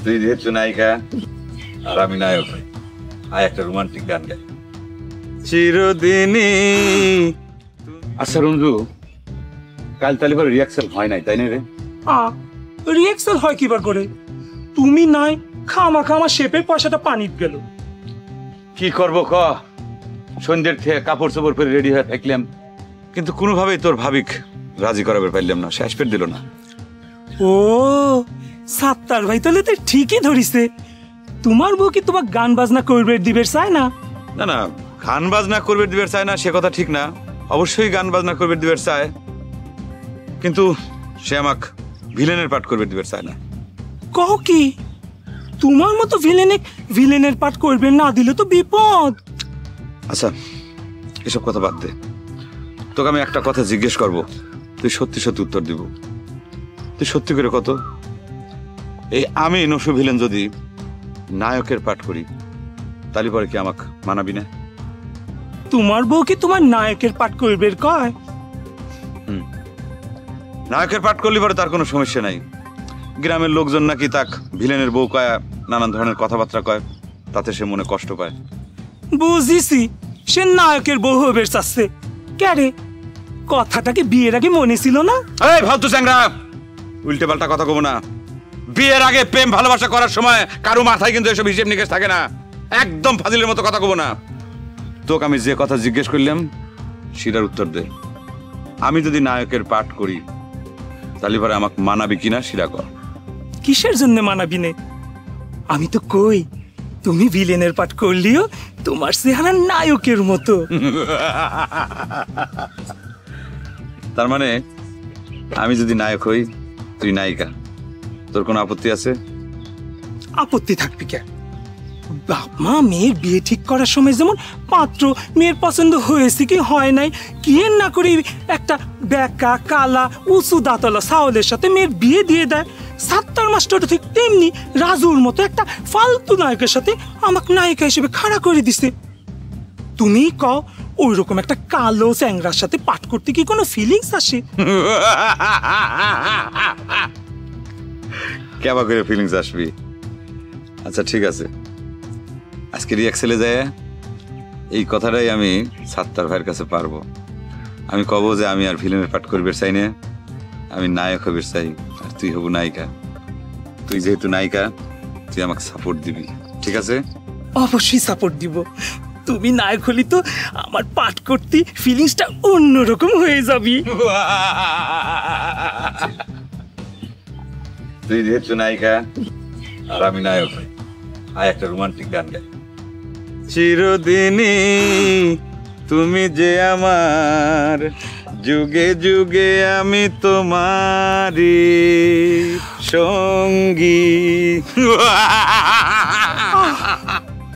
তুই যেহেতু নায়িকা আর আমি নায়ক, আয় একটা রোমান্টিক গান গাই। চিরদিনই। আচ্ছা রঞ্জু, কাল তাহলে রিহার্সাল হয় নাই তাই না রে? রিহার্সাল হয় কিবার করে? তুমি নাই খামা খামা শেপের পয়সাটা পানিত গেল। কি করবো ক, সন্ধ্যের থেকে কাপড় চোপড় পরে রেডি হয়ে থাকলাম, কিন্তু কোনোভাবেই তোর ভাবিক রাজি করাবে পারলাম না, শেষ পেট দিল না। ও সাত্তার ভাই, তাহলে তো ঠিকই ধরিছে। তোমার বউ কি তোমার গান বাজনা করবে দিবে চায় না? না না, গান বাজনা করবে দিবে চায় না সে কথা ঠিক না, অবশ্যই গান বাজনা করবে দিবে চায়, কিন্তু সে আমাকে ভিলেনের পাঠ করবে দিবে চায় না। কও কি? তোমার মতো ভিলেনের পাঠ করবে না দিলে তো বিপদ। আচ্ছা এসব কথা বাদ দে, তোকে আমি একটা কথা জিজ্ঞেস করব, তুই সত্যি সত্যি উত্তর দিব। তুই সত্যি করে কত, এই আমি নসু ভিলেন যদি নায়কের পাঠ করি তাহলে পরে কি আমাকে মানাবি না? তোমার বউ কি তোমার নায়কের পাঠ করবে কয়? নায়কের পাঠ করলে পরে তার কোনো সমস্যা নাই, গ্রামের লোকজন নাকি তাক ভিলেনের বউ কয়, নানান ধরনের কথাবার্তা কয়, তাতে সে মনে কষ্ট পায়। বুঝিছি, সে নায়কের বউ হবে চাচ্ছে। ক্যারে কথাটাকে বিয়ের আগে মনে ছিল না? এই ফালতু চ্যাংরা, উল্টে পাল্টা কথা কব না। বিয়ের আগে প্রেম ভালোবাসা করার সময় কারো মাথায় কিন্তু এসব হিসেব নিকেশ থাকে না, একদম ফাজিলের মতো কথা কব না। তোকে আমি যে কথা জিজ্ঞেস করলাম সেটার উত্তর দে। আমি যদি নায়কের পাঠ করি তাহলে পরে আমাকে মানাবি কিনা সেটা কর। কিসের জন্য মানাবি নে? আমি তো কই তুমি ভিলেনের পাঠ করলিও তোমার চেহারা নায়কের মতো। তার মানে আমি যদি নায়ক হই তুই নায়িকা, তোর কোনো আপত্তি আছে? আপত্তি থাকবি কেন? বাপ মা মেয়ের বিয়ে ঠিক করার সময় যেমন পাত্র মেয়ের পছন্দ হয়েছে কি হয় নাই কি না করে একটা বেকা কালা উঁচু দাঁতলা সাওলের সাথে মেয়ের বিয়ে দিয়ে দেয়, সাত্তার মাস্টারটা ঠিক তেমনি রাজুর মতো একটা ফালতু নায়কের সাথে আমাকে নায়িকা হিসেবে খাড়া করে দিছে। তুমি কও ওই রকম একটা কালো চ্যাংরার সাথে পাঠ করতে কি কোনো ফিলিংস আসে? কেবা করে ফিলিংস আসবি? আচ্ছা ঠিক আছে, আজকে রিহার্সালে যায় এই কথাটাই আমি সাত্তার ভাইয়ের কাছে পারবো। আমি কব যে আমি আর ভিলেনের পাঠ করবে চাই না, আমি নায়ক হবে চাই, আর তুই হবু নায়িকা। তুই যেহেতু নায়িকা তুই আমাকে সাপোর্ট দিবি, ঠিক আছে? অবশ্যই সাপোর্ট দিব। তুমি নায়ক হলি তো আমার পাঠ করতে ফিলিংসটা অন্যরকম হয়ে যাবি। তুই যেহেতু নায়িকা আর আমি নায়ক, আয় একটা রোমান্টিক গান গাই। চিরদিনই তুমি যে আমার, যুগে যুগে আমি তোমারই সঙ্গী।